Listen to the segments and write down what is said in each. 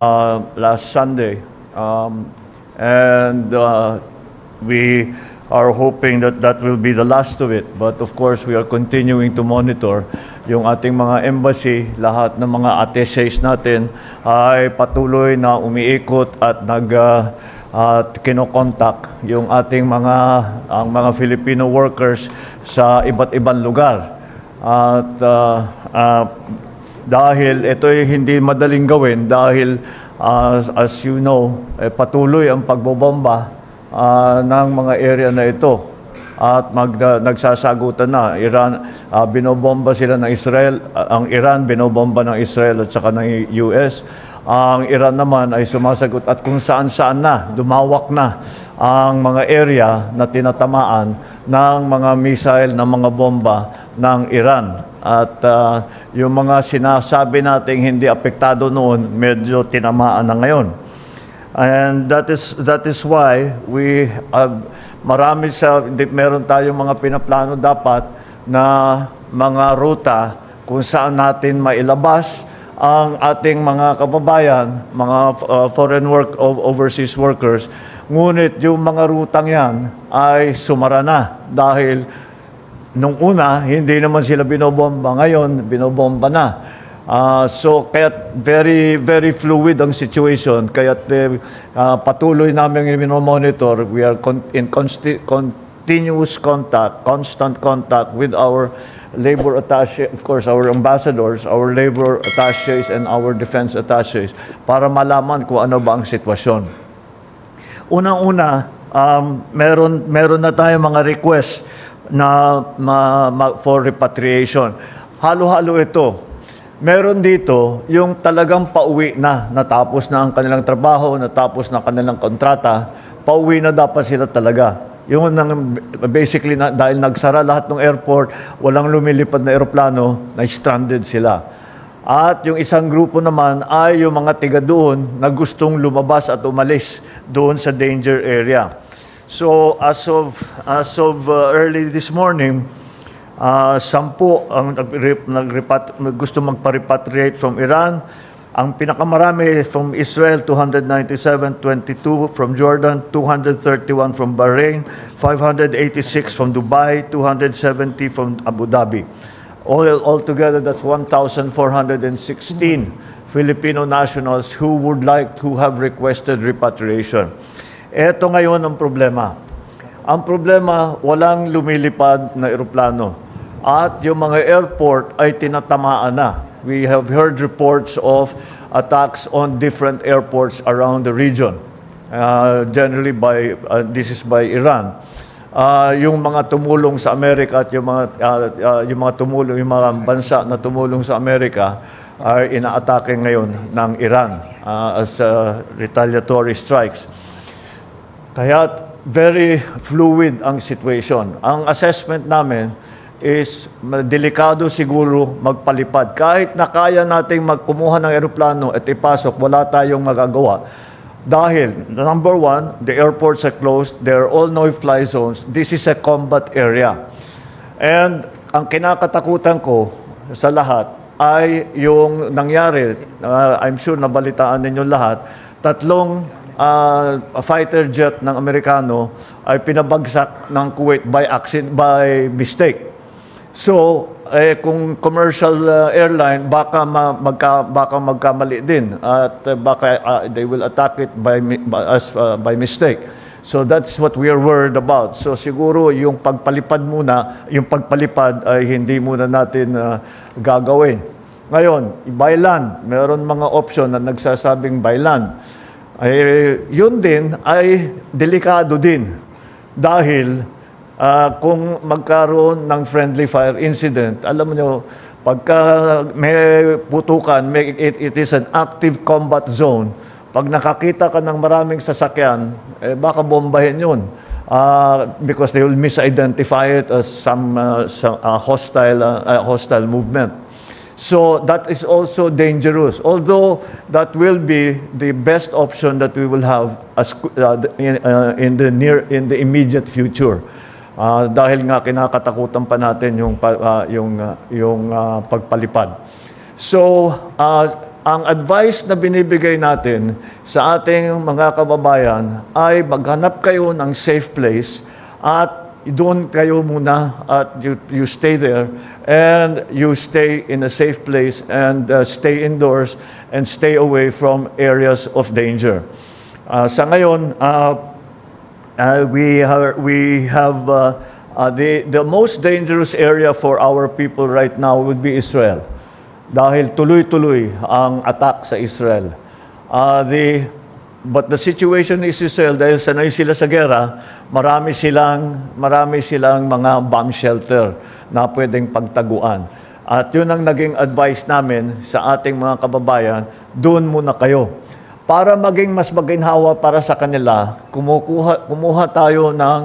last Sunday. And we are hoping that that will be the last of it. But of course, we are continuing to monitor yung ating mga embassy, lahat ng mga attaches natin ay patuloy na umiikot at at kinokontak yung ating ang mga Filipino workers sa iba't ibang lugar. At dahil ito ay hindi madaling gawin dahil as you know, patuloy ang pagbobomba ng mga area na ito at nagsasagutan na. Iran, binobomba sila ng Israel, ang Iran binobomba ng Israel at saka ng US. Ang Iran naman ay sumasagot at kung saan-saan na, dumawak na ang mga area na tinatamaan ng mga missile, ng mga bomba ng Iran. At yung mga sinasabi nating hindi apektado noon, medyo tinamaan na ngayon. And that is why we meron tayong mga pinaplano dapat na mga ruta kung saan natin mailabas ang ating mga kababayan, mga overseas workers. Ngunit yung mga rutang yan ay sumara na dahil nung una, hindi naman sila binobomba. Ngayon, binobomba na. So, kaya very, very fluid ang situation. Kaya patuloy namin monitor. We are in continuous contact, constant contact with our labor attaché, of course, our ambassadors, our labor attachés, and our defense attachés para malaman kung ano ba ang sitwasyon. Unang-una, meron na tayong mga request na for repatriation. Halo-halo ito. Meron dito yung talagang pauwi na, natapos na ang kanilang trabaho, natapos na ang kanilang kontrata, pauwi na dapat sila talaga. Yung basically dahil nagsara lahat ng airport, walang lumilipad na eroplano, na-stranded sila. At yung isang grupo naman ay yung mga tiga doon na gustong lumabas at umalis doon sa danger area. So as of early this morning, 10 ang gusto magpa-repatriate from Iran. Ang pinakamarami from Israel, 297, 22 from Jordan, 231 from Bahrain, 586 from Dubai, 270 from Abu Dhabi. Altogether, that's 1,416 Filipino nationals who would like to have requested repatriation. Ito ngayon ang problema. Ang problema, walang lumilipad na eroplano. At yung mga airport ay tinatamaan na. We have heard reports of attacks on different airports around the region. Generally this is by Iran. Yung mga tumulong sa Amerika at yung mga bansa na tumulong sa Amerika ay inaatake ngayon ng Iran as retaliatory strikes. Kaya very fluid ang situation. Ang assessment namin is delikado siguro magpalipad. Kahit na kaya nating magkumuha ng eroplano at ipasok, wala tayong magagawa. Dahil, number one, the airports are closed. There are all no-fly zones. This is a combat area. And ang kinakatakutan ko sa lahat ay yung nangyari, I'm sure nabalitaan ninyo lahat, 3 fighter jet ng Amerikano ay pinabagsak ng Kuwait by mistake. So, kung commercial airline, baka magkamali din at baka they will attack it by mistake. So that's what we are worried about. So siguro yung pagpalipad ay hindi muna natin gagawin. Ngayon, by land, meron mga option na nagsasabing by land. Yun din ay delikado din dahil kung magkaroon ng friendly fire incident, alam mo pagka may putukan, it is an active combat zone. Pag nakakita ka ng maraming sasakyan, baka bombahin yun. Because they will misidentify it as some hostile movement. So that is also dangerous. Although that will be the best option that we will have in the immediate future. Dahil nga kinakatakutan pa natin yung pagpalipad. So ang advice na binibigay natin sa ating mga kababayan ay maghanap kayo ng safe place at doon kayo muna at you stay there and you stay in a safe place and stay indoors and stay away from areas of danger. Sa ngayon, we have the most dangerous area for our people right now would be Israel. Dahil tuloy-tuloy ang attack sa Israel. But the situation is Israel, dahil sanay sila sa gera, marami silang mga bomb shelter na pwedeng pagtaguan. At yun ang naging advice namin sa ating mga kababayan, doon muna kayo. Para maging mas maginhawa para sa kanila, kumuha tayo ng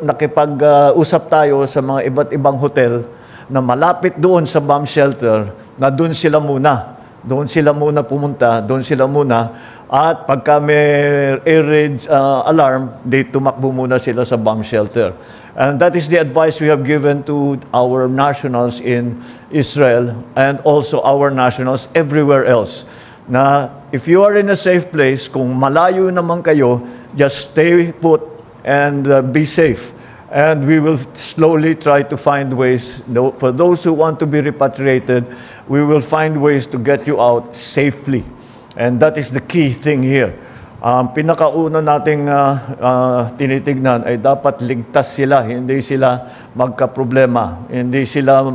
nakipag-usap tayo sa mga iba't ibang hotel na malapit doon sa bomb shelter, na doon sila muna pumunta, doon sila muna, at pagka may air raid alarm, tumakbo muna sila sa bomb shelter. And that is the advice we have given to our nationals in Israel and also our nationals everywhere else. Na if you are in a safe place, kung malayo naman kayo, just stay put and be safe. And we will slowly try to find ways. For those who want to be repatriated, we will find ways to get you out safely. And that is the key thing here. Pinakauna nating tinitignan ay dapat ligtas sila, hindi sila magkaproblema, hindi sila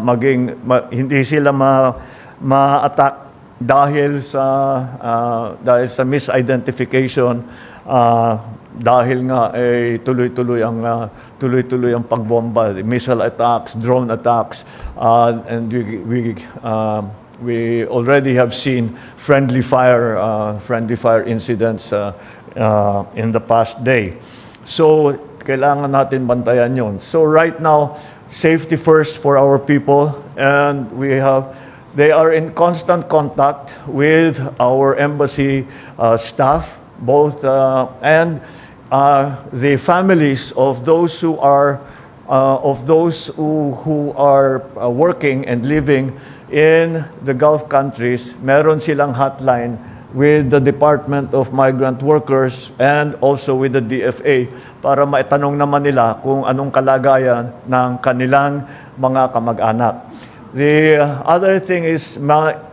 ma-attack dahil sa misidentification, dahil nga tuloy-tuloy ang pagbomba, missile attacks, drone attacks, and we already have seen friendly fire incidents in the past day. So kailangan natin bantayan yon. So right now, safety first for our people, and they are in constant contact with our embassy staff, both and the families of those who are working and living in the Gulf countries. Meron silang hotline with the Department of Migrant Workers and also with the DFA para maitanong naman nila kung anong kalagayan ng kanilang mga kamag-anak. The other thing is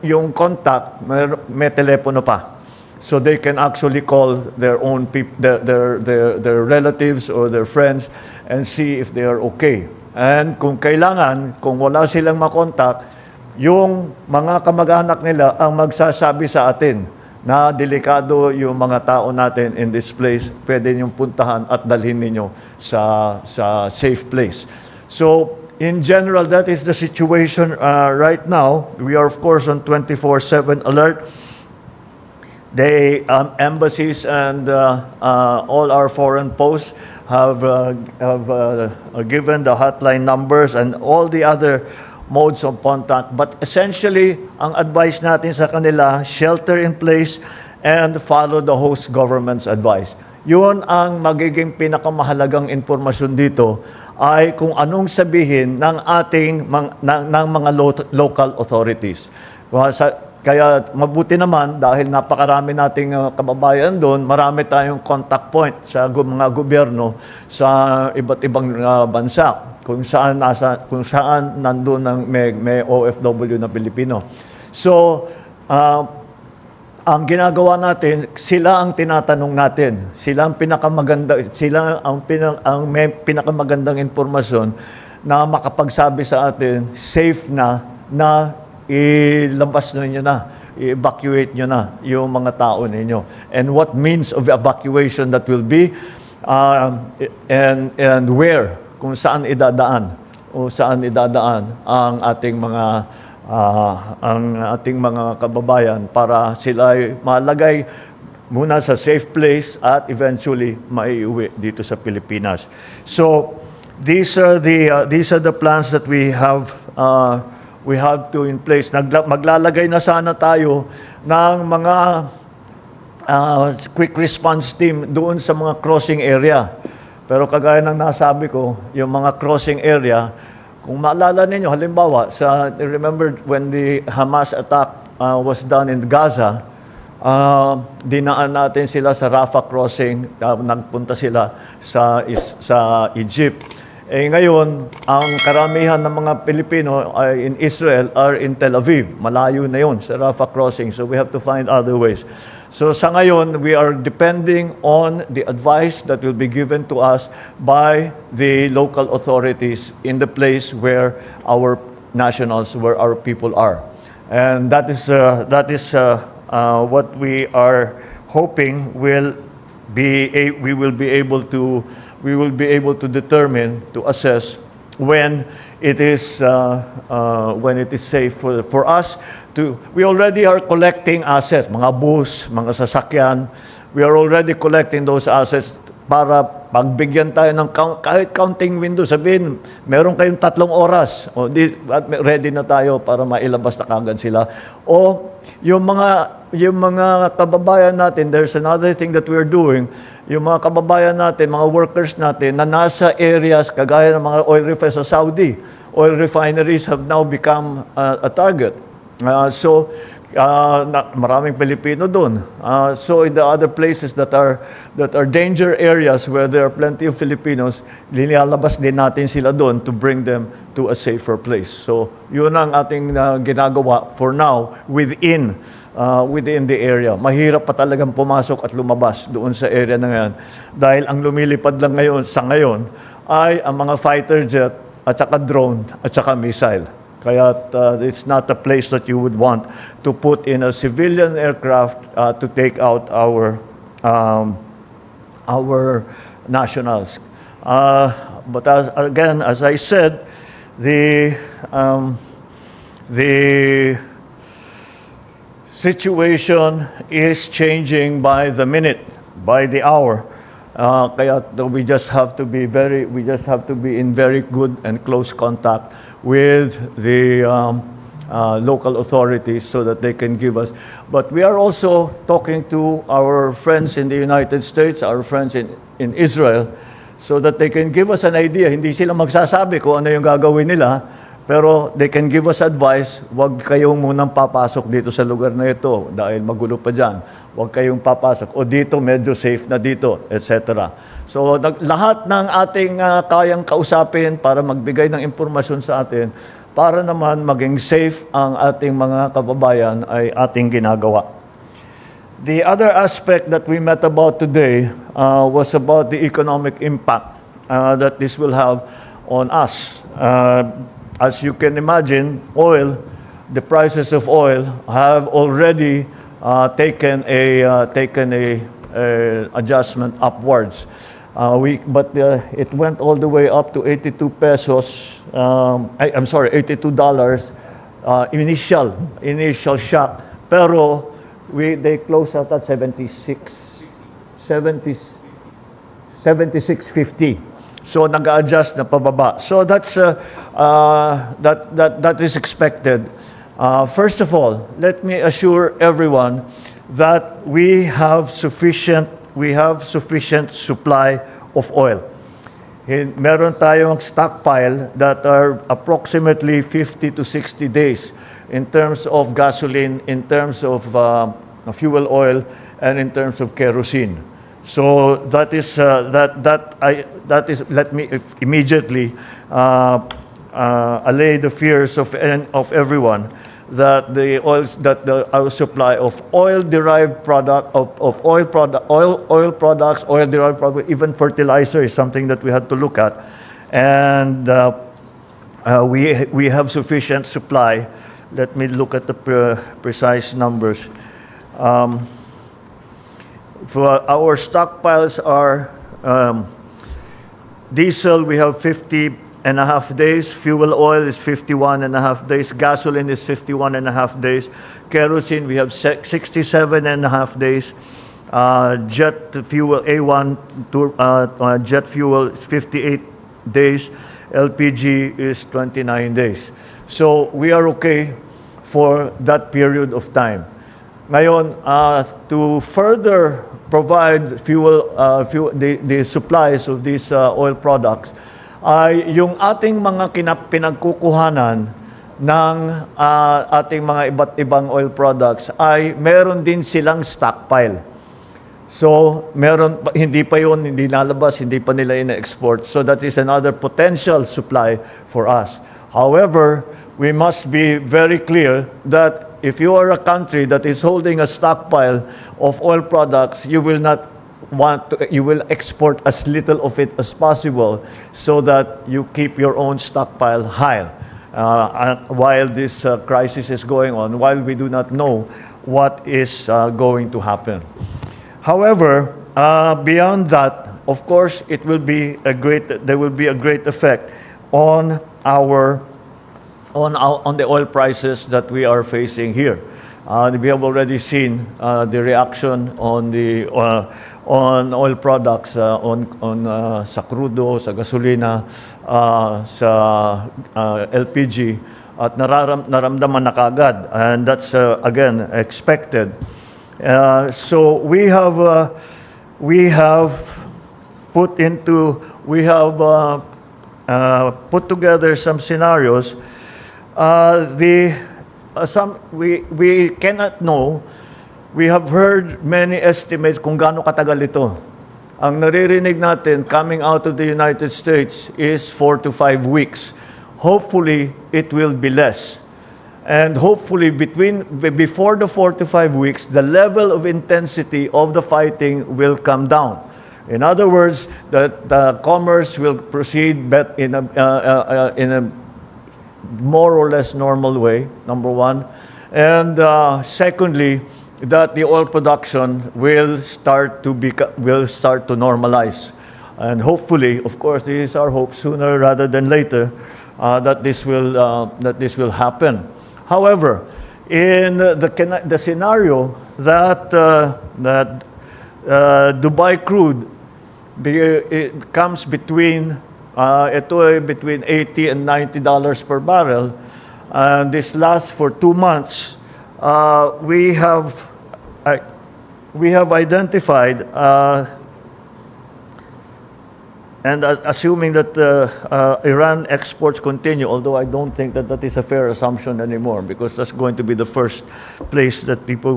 yung contact, may telepono pa. So they can actually call their own their relatives or their friends and see if they are okay. And kung kailangan, kung wala silang makontak, yung mga kamag-anak nila ang magsasabi sa atin na delikado yung mga tao natin in this place, pwede niyong puntahan at dalhin ninyo sa safe place. So in general, that is the situation right now. We are of course on 24/7 alert. The embassies and all our foreign posts have given the hotline numbers and all the other modes of contact. But essentially, ang advice natin sa kanila, shelter in place and follow the host government's advice. Yun ang magiging pinakamahalagang impormasyon dito, ay kung anong sabihin ng mga local authorities. Kaya mabuti naman dahil napakarami nating kababayan doon, marami tayong contact point sa mga gobyerno sa iba't ibang bansa kung saan nandoon may OFW na Pilipino. So ang ginagawa natin, sila ang tinatanong natin. Sila ang may pinakamagandang impormasyon na makapagsabi sa atin safe na ilabas ninyo na, i-evacuate nyo na yung mga tao ninyo. And what means of evacuation that will be, and where, kung saan idadaan ang ating mga kababayan para sila ay malagay muna sa safe place at eventually maiuwi dito sa Pilipinas. So these are the plans that we have to in place. Maglalagay na sana tayo ng mga quick response team doon sa mga crossing area. Pero kagaya ng nasabi ko, yung mga crossing area, kung maalala ninyo, halimbawa, remember when the Hamas attack was done in Gaza, dinaan natin sila sa Rafah crossing, nagpunta sila sa Egypt. Ngayon, ang karamihan ng mga Pilipino ay in Israel are in Tel Aviv. Malayo na yun sa Rafah crossing. So we have to find other ways. So sa ngayon, we are depending on the advice that will be given to us by the local authorities in the place where our nationals, where our people are. And that is what we are hoping we will be able to determine, to assess when it is safe for us to. We already are collecting assets, mga bus, mga sasakyan. We are already collecting those assets para pagbigyan tayo ng kahit counting window, sabihin, meron kayong 3 oras, ready na tayo para mailabas na kagad sila. O yung mga kababayan natin, there's another thing that we're doing, yung mga kababayan natin, mga workers natin na nasa areas kagaya ng mga oil refineries sa Saudi. Oil refineries have now become a target. Maraming Pilipino doon. So in the other places that are danger areas where there are plenty of Filipinos, nilalabas din natin sila doon to bring them to a safer place. So yun ang ating ginagawa for now within the area. Mahirap pa talagang pumasok at lumabas doon sa area na yan. Dahil ang lumilipad lang ngayon ay ang mga fighter jet at saka drone at saka missile. Kaya it's not a place that you would want to put in a civilian aircraft to take out our nationals. But as I said, the situation is changing by the minute, by the hour. Kaya we just have to be in very good and close contact with the local authorities so that they can give us. But we are also talking to our friends in the United States, our friends in Israel, so that they can give us an idea. Hindi sila magsasabi kung ano yung gagawin nila, pero they can give us advice. Huwag kayong munang papasok dito sa lugar na ito dahil magulo pa dyan. Huwag kayong papasok. O dito, medyo safe na dito, etc. So, lahat ng ating kayang kausapin para magbigay ng impormasyon sa atin, para naman maging safe ang ating mga kababayan ay ating ginagawa. The other aspect that we met about today was about the economic impact that this will have on us. As you can imagine, the prices of oil have already taken a adjustment upwards. It went all the way up to 82 pesos. $82 initial shock. Pero they closed out at 76.50. So nag-adjust na pababa. So that is expected. First of all, let me assure everyone that we have sufficient supply of oil. Meron tayong stockpile that are approximately 50 to 60 days in terms of gasoline, in terms of fuel oil, and in terms of kerosene. So that is let me immediately allay the fears of everyone that our supply of oil-derived product oil products, oil-derived product, even fertilizer is something that we had to look at, and we have sufficient supply. Let me look at the precise numbers. For our stockpiles are diesel, we have 50.5 days. Fuel oil is 51.5 days. Gasoline is 51.5 days. Kerosene, we have 67.5 days. Jet fuel, jet fuel is 58 days. LPG is 29 days. So we are okay for that period of time. Ngayon, to further provide the supplies of these oil products, ay yung ating mga pinagkukuhanan ng ating mga iba't ibang oil products ay meron din silang stockpile. So, hindi pa yun, hindi nalabas, hindi pa nila ina-export. So, that is another potential supply for us. However, we must be very clear that if you are a country that is holding a stockpile of oil products, you will export as little of it as possible so that you keep your own stockpile high. While this crisis is going on, while we do not know what is going to happen. However, beyond that, of course, there will be a great effect on the oil prices that we are facing here. We have already seen the reaction on oil products, sa crudo, sa gasolina, sa LPG, at naramdaman na kagad, and that's again expected. So we have put together some scenarios. We cannot know. We have heard many estimates kung gaano katagal ito. Ang naririnig natin coming out of the United States is 4 to 5 weeks. Hopefully, it will be less. And hopefully, before the 4 to 5 weeks, the level of intensity of the fighting will come down. In other words, the commerce will proceed in a more or less normal way, number one. And secondly, that the oil production will start to normalize. And hopefully, of course, this is our hope, sooner rather than later, that this will happen. However, in the scenario that Dubai crude it comes between between $80 and $90 per barrel, and this lasts for 2 months, we have identified, and assuming that Iran exports continue, although I don't think that is a fair assumption anymore, because that's going to be the first place that people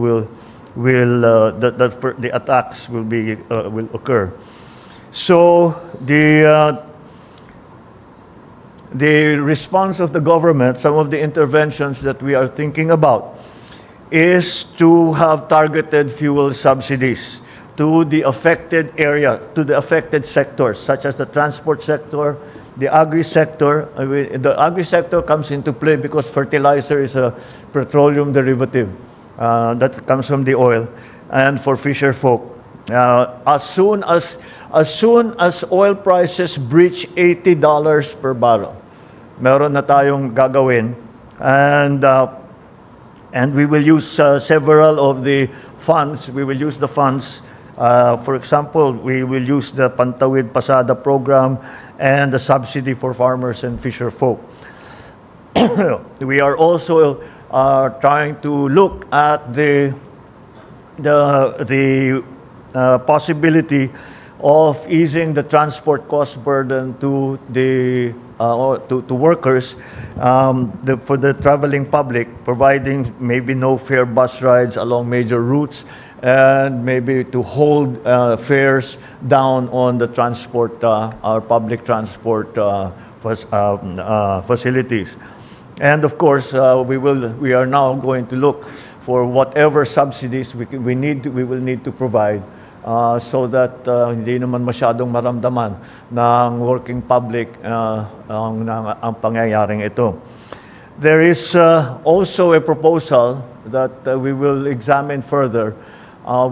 the attacks will occur. So the response of the government, some of the interventions that we are thinking about, is to have targeted fuel subsidies to the affected area, to the affected sectors, such as the transport sector, the agri-sector. The agri-sector comes into play because fertilizer is a petroleum derivative that comes from the oil, and for fisher folk. As soon as oil prices breach $80 per barrel, meron na tayong gagawin, and we will use several of the funds. We will use the funds. For example, we will use the Pantawid Pasada program and the subsidy for farmers and fisher folk. We are also trying to look at the possibility of easing the transport cost burden to the to workers, for the traveling public, providing maybe no fare bus rides along major routes, and maybe to hold fares down on the transport, our public transport facilities. And of course, we are now going to look for whatever subsidies we will need to provide, so that hindi naman masyadong maramdaman ng working public ang pangyayaring ito. There is also a proposal that we will examine further. I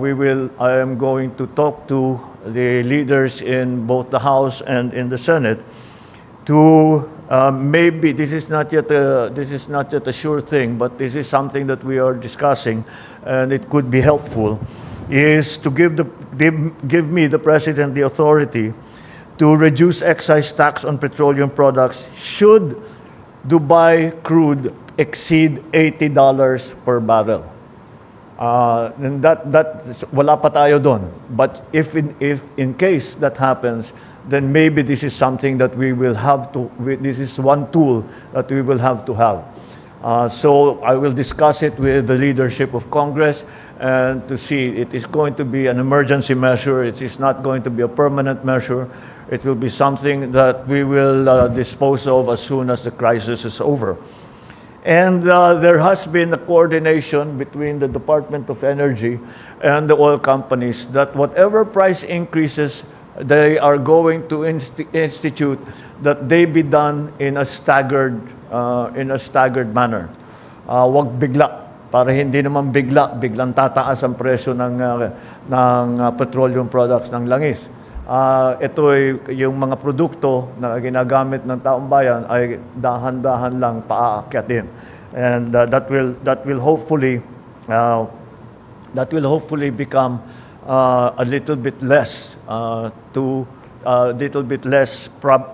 am going to talk to the leaders in both the House and in the Senate to maybe, this is not yet a sure thing, but this is something that we are discussing, and it could be helpful, is to give me, the President, the authority to reduce excise tax on petroleum products should Dubai crude exceed $80 per barrel. And that wala pa tayo doon. But if in case that happens, then maybe this is something that we will have to, this is one tool that we will have to have. So I will discuss it with the leadership of Congress and to see it is going to be an emergency measure. It is not going to be a permanent measure. It will be something that we will dispose of as soon as the crisis is over. And there has been a coordination between the Department of Energy and the oil companies that whatever price increases they are going to institute, that they be done in a staggered manner. Wag bigla, para hindi naman biglang tataas ang presyo ng petroleum products ng langis. Ito ay yung mga produkto na ginagamit ng taong bayan ay dahan-dahan lang paaakyatin. And that will hopefully become a little bit less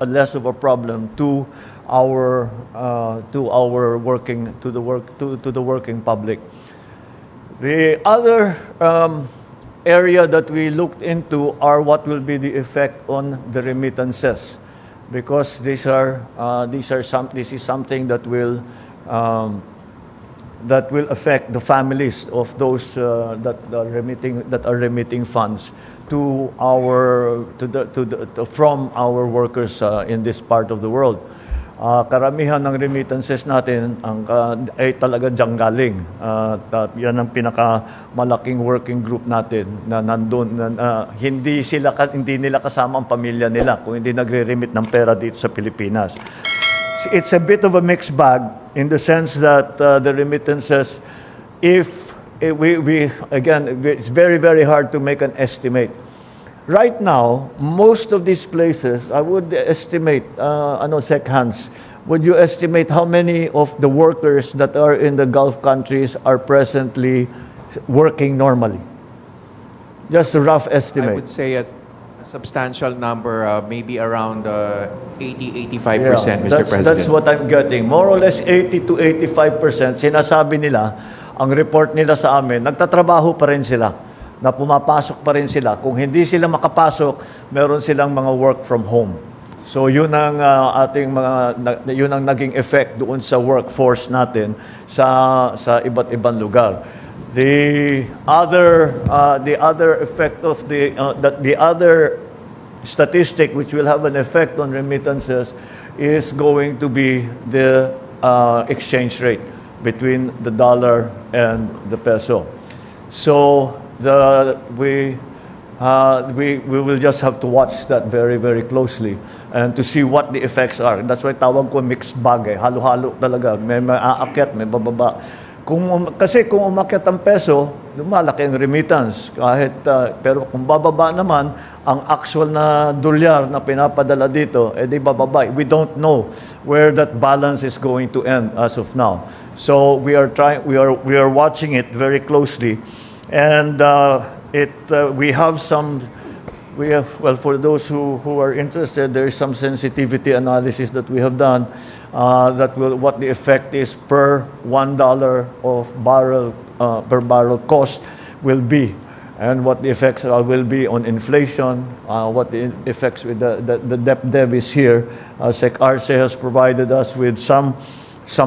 less of a problem to the working public. The other area that we looked into are what will be the effect on the remittances, because this is something that will affect the families of those that are remitting funds from our workers in this part of the world. Karamihan ng remittances natin ay talaga diyan galing. Yan ang pinakamalaking working group natin na nandun. Hindi nila kasama ang pamilya nila kung hindi nagre-remit ng pera dito sa Pilipinas. It's a bit of a mixed bag in the sense that the remittances, it's very, very hard to make an estimate. Right now, most of these places, I would estimate, Sec Hans, would you estimate how many of the workers that are in the Gulf countries are presently working normally? Just a rough estimate. I would say a substantial number, maybe around 80-85%, Mr. President. That's what I'm getting. More or less 80 to 85%. Sinasabi nila, ang report nila sa amin, nagtatrabaho pa rin sila, na pumapasok pa rin sila. Kung hindi sila makapasok, meron silang mga work from home. So yun ang yun ang naging effect doon sa workforce natin sa iba't ibang lugar. The other effect of the other statistic which will have an effect on remittances is going to be the exchange rate between the dollar and the peso. So we will just have to watch that very, very closely and to see what the effects are. That's why tawag ko mixed bag. Halo-halo talaga. May aakyat, may bababa. Kasi kung umakyat ang peso, lumalaki ang remittance. Pero kung bababa naman, ang actual na dolyar na pinapadala dito, di bababa. We don't know where that balance is going to end as of now. So we are watching it very closely. And for those who are interested, there is some sensitivity analysis that we have done what the effect is per $1 of per barrel cost will be, and what the effects will be on inflation, what the effects with the debt is here. Sec Arce has provided us with some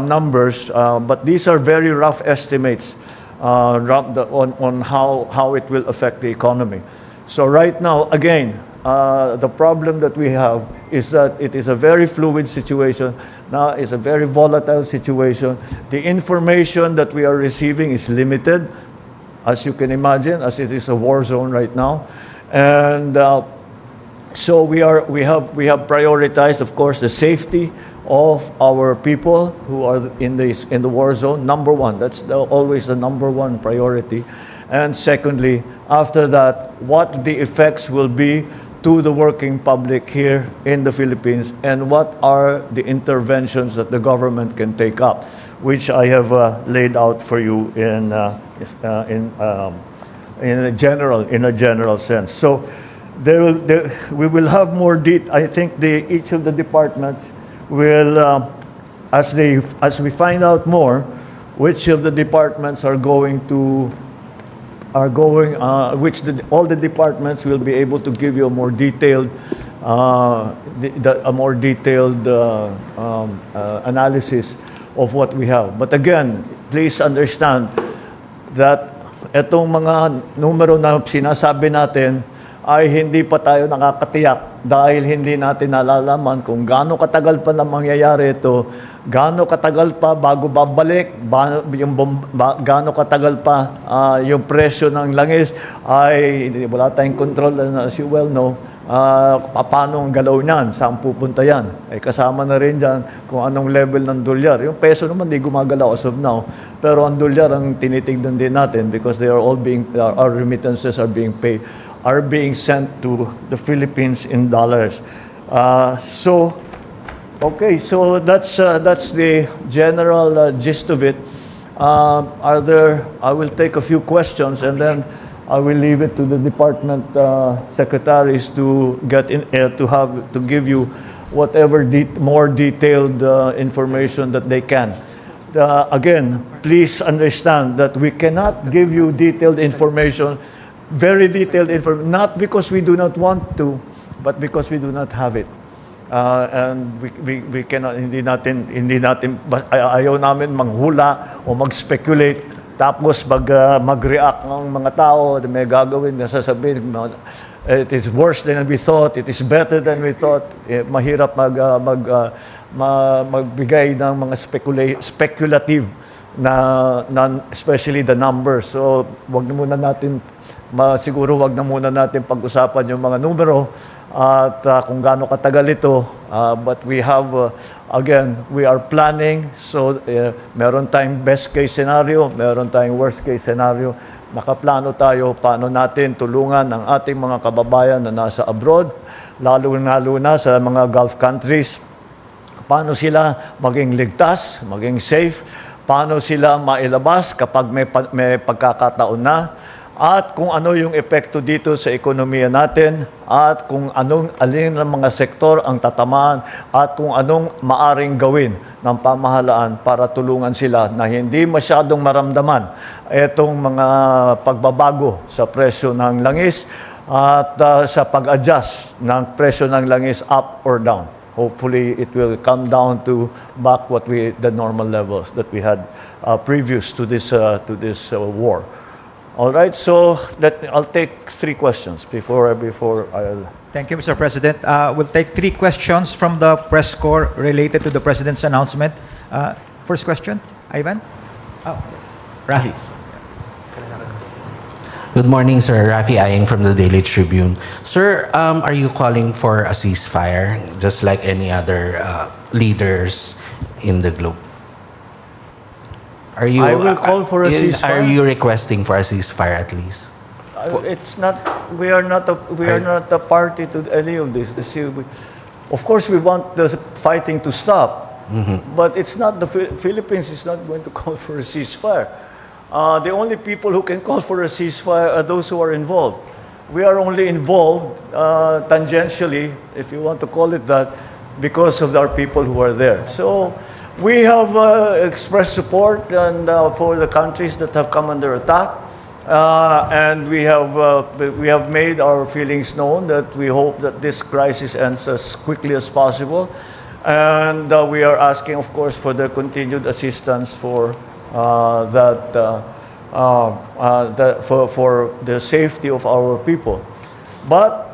numbers, but these are very rough estimates on how it will affect the economy. So right now, again, the problem that we have is that it is a very fluid situation. Now it's a very volatile situation. The information that we are receiving is limited, as you can imagine, as it is a war zone right now. And so we have prioritized, of course, the safety of our people who are in the war zone. Number one, that's always the number one priority. And secondly, after that, what the effects will be to the working public here in the Philippines, and what are the interventions that the government can take up, which I have laid out for you in a general sense. So we will have more I think each of the departments will, as we find out more, which of the departments all the departments will be able to give you a more detailed analysis of what we have. But again, please understand that itong mga numero na sinasabi natin ay hindi pa tayo nakakatiyak dahil hindi natin nalalaman kung gaano katagal pa na mangyayari ito, gaano katagal pa bago babalik, gaano katagal pa yung presyo ng langis ay wala tayong control, as you well know. Paano ang galaw niyan? Saan pupunta yan? Ay kasama na rin dyan kung anong level ng dolyar. Yung peso naman di gumagalaw as of now. Pero ang dolyar ang tinitignan din natin because they are all being, our remittances are being paid, are being sent to the Philippines in dollars. Okay, so that's the general gist of it. I will take a few questions and then I will leave it to the department secretaries to get in to give you whatever more detailed information that they can. Again, please understand that we cannot give you detailed information, very detailed information, not because we do not want to, but because we do not have it. And we cannot, hindi natin, ayaw namin manghula o mag-speculate. Tapos mag-react ng mga tao, may gagawin, sasabihin, it is worse than we thought, it is better than we thought. Mahirap magbigay ng mga speculative na especially the numbers. So, wag na muna natin pag-usapan yung mga numero at kung gaano katagal ito. But we have, again, we are planning. So, meron tayong best case scenario, meron tayong worst case scenario. Nakaplano tayo paano natin tulungan ang ating mga kababayan na nasa abroad, lalo na sa mga Gulf countries. Paano sila maging ligtas, maging safe, paano sila mailabas kapag may pagkakataon na, at kung ano yung epekto dito sa ekonomiya natin, at kung alin ng mga sektor ang tatamaan, at kung anong maaring gawin ng pamahalaan para tulungan sila na hindi masyadong maramdaman itong mga pagbabago sa presyo ng langis at sa pag-adjust ng presyo ng langis up or down. Hopefully, it will come down to back the normal levels that we had previous to this war. All right, so I'll take 3 questions before I'll... Thank you, Mr. President. We'll take 3 questions from the press corps related to the President's announcement. First question, Ivan? Rafi. Good morning, sir. Rafi Ayeng from the Daily Tribune. Sir, are you calling for a ceasefire, just like any other leaders in the globe? I will call for a ceasefire. Are you requesting for a ceasefire at least? It's not. We are not a party to any of this. Of course, we want the fighting to stop, but it's not the Philippines is not going to call for a ceasefire. The only people who can call for a ceasefire are those who are involved. We are only involved tangentially, if you want to call it that, because of our people who are there. So we have expressed support for the countries that have come under attack, and we have made our feelings known that we hope that this crisis ends as quickly as possible, and we are asking, of course, for the continued assistance for for the safety of our people. But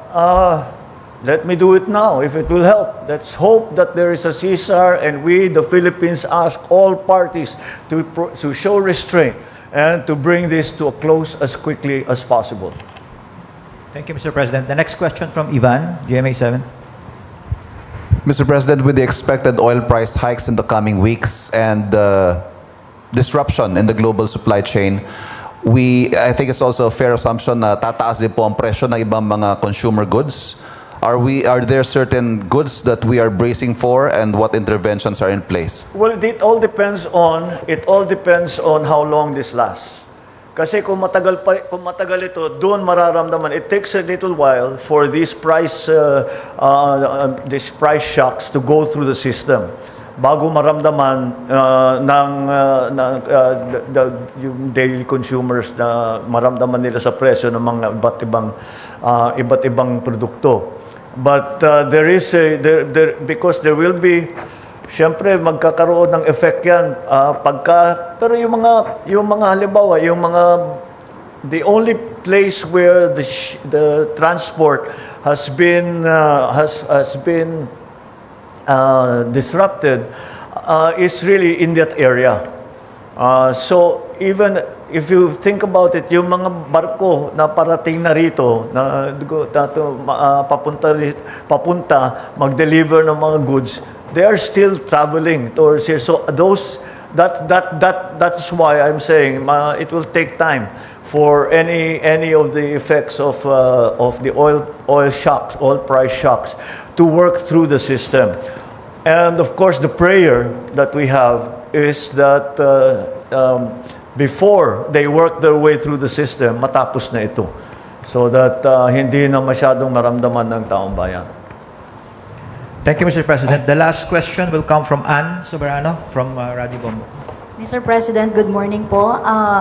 let me do it now, if it will help. Let's hope that there is a ceasefire, and we, the Philippines, ask all parties to show restraint and to bring this to a close as quickly as possible. Thank you, Mr. President. The next question from Ivan, GMA7. Mr. President, with the expected oil price hikes in the coming weeks and disruption in the global supply chain, I think it's also a fair assumption na tataas din po ang presyo ng ibang mga consumer goods. Are there certain goods that we are bracing for, and what interventions are in place? Well, it all depends on how long this lasts. Kasi kung matagal ito, doon mararamdaman. It takes a little while for these price shocks to go through the system bago maramdaman yung daily consumers na maramdaman nila sa presyo ng mga iba't ibang produkto. But because there will be Siyempre, magkakaroon ng effect yan. Pero yung mga halimbawa, the only place where the transport has been disrupted is really in that area. So even if you think about it, yung mga barko na parating na rito, papunta, mag-deliver ng mga goods, they are still traveling towards here. So that's why I'm saying it will take time for any of the effects of the oil price shocks to work through the system. And of course, the prayer that we have is that before they work their way through the system, matapos na ito. So that hindi na masyadong maramdaman ng taong bayan. Thank you, Mr. President. The last question will come from Ann Soberano from Radio Bombo. Mr. President, good morning po.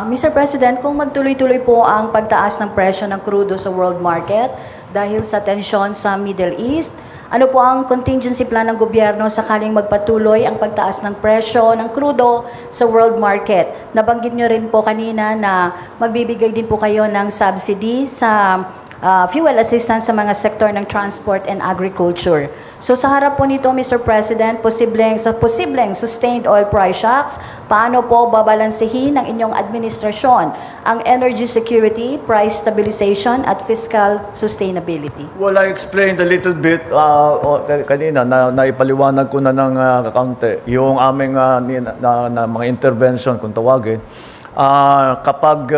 Mr. President, kung magtuloy-tuloy po ang pagtaas ng presyo ng crudo sa world market dahil sa tensyon sa Middle East, ano po ang contingency plan ng gobyerno sakaling magpatuloy ang pagtaas ng presyo ng crudo sa world market? Nabanggit nyo rin po kanina na magbibigay din po kayo ng subsidy sa fuel assistance sa mga sektor ng transport and agriculture. So sa harap po nito, Mr. President, posibleng sustained oil price shocks, paano po babalansehin ng inyong administrasyon ang energy security, price stabilization, at fiscal sustainability? Well, I explained a little bit kanina, naipaliwanag ko na ng kaunti yung aming na mga intervention kung tawagin. Kapag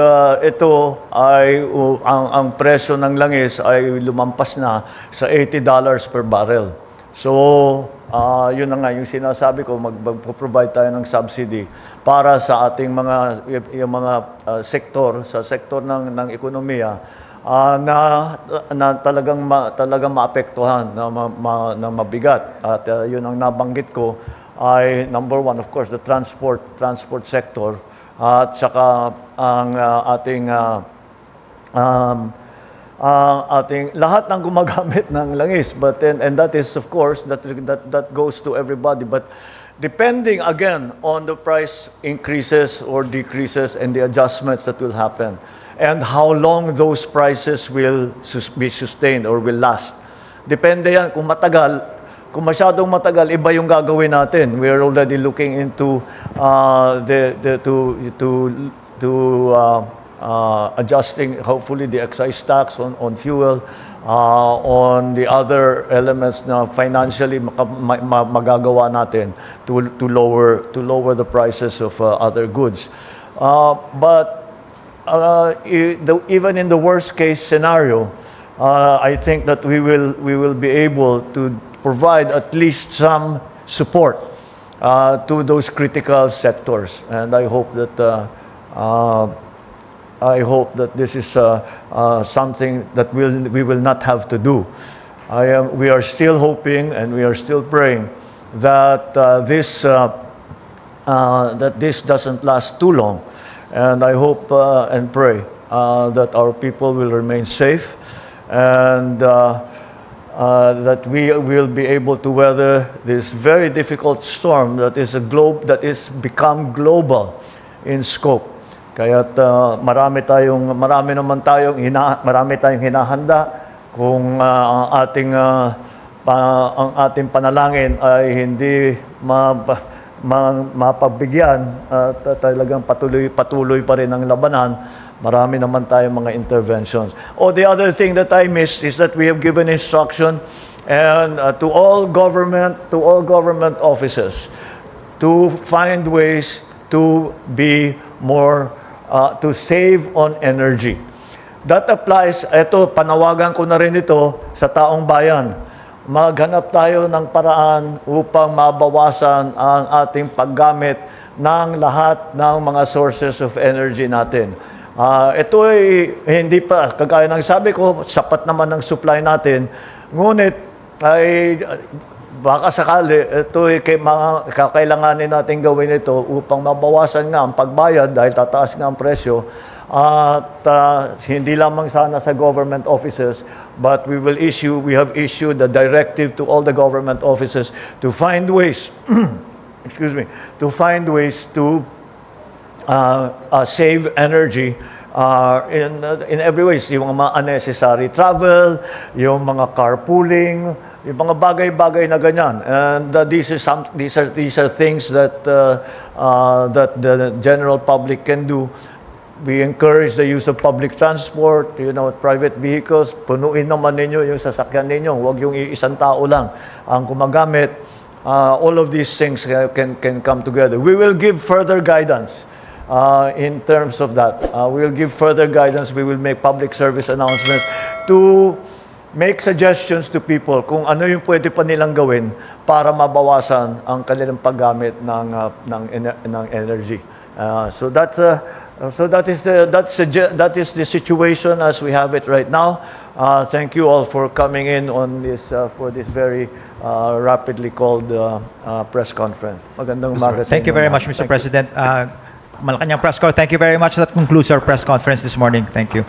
ito ay ang presyo ng langis ay lumampas na sa $80 per barrel. So, yun na nga yung sinasabi ko, magpo-provide tayo ng subsidy para sa ating yung mga sektor, sa sektor ng ekonomiya na talagang maapektuhan, na mabigat. At yun ang nabanggit ko ay number one, of course, the transport sector. At saka ang ating lahat ng gumagamit ng langis, but then, and that is of course that goes to everybody, but depending again on the price increases or decreases and the adjustments that will happen and how long those prices will be sustained or will last. Depende yan kung masyadong matagal, iba yung gagawin natin. We are already looking into adjusting, hopefully, the excise tax on fuel, on the other elements na financially magagawa natin to lower the prices of other goods. But even in the worst case scenario, I think that we will be able to provide at least some support to those critical sectors, and I hope that this is something that we will not have to do. We are still hoping and we are still praying that this doesn't last too long, and I hope and pray that our people will remain safe and that we will be able to weather this very difficult storm that is become global in scope. Kaya't marami naman tayong hinahanda kung ang ating panalangin ay hindi mapabigyan at talagang patuloy pa rin ang labanan. Marami naman tayong mga interventions. The other thing that I missed is that we have given instruction and to all government offices to find ways to be more to save on energy. That applies, panawagan ko na rin ito sa taong bayan. Maghanap tayo ng paraan upang mabawasan ang ating paggamit ng lahat ng mga sources of energy natin. Ito ay hindi pa, kagaya ng sabi ko, sapat naman ang supply natin. Ngunit ay baka sakali, ito ay kakailanganin natin gawin ito upang mabawasan nga ang pagbayad dahil tataas nga ang presyo. At hindi lamang sana sa government offices, but we have issued a directive to all the government offices to find ways, excuse me, to find ways to save energy in every ways, yung mga unnecessary travel, yung mga carpooling, yung mga bagay-bagay na ganyan. And these are things that that the general public can do. We encourage the use of public transport, private vehicles. Punuin naman ninyo yung sasakyan ninyo. Huwag yung isang tao lang ang gumagamit. All of these things can come together. We will give further guidance in terms of that. We will give further guidance. We will make public service announcements to make suggestions to people kung ano yung pwede pa nilang gawin para mabawasan ang kanilang paggamit ng energy. So that is the situation as we have it right now. Thank you all for coming in on this for this very rapidly called press conference. Magandang umaga sa Thank you inyo very lahat. much, Mr. Thank you. President. Malacanang Press Corps, thank you very much. That concludes our press conference this morning. Thank you.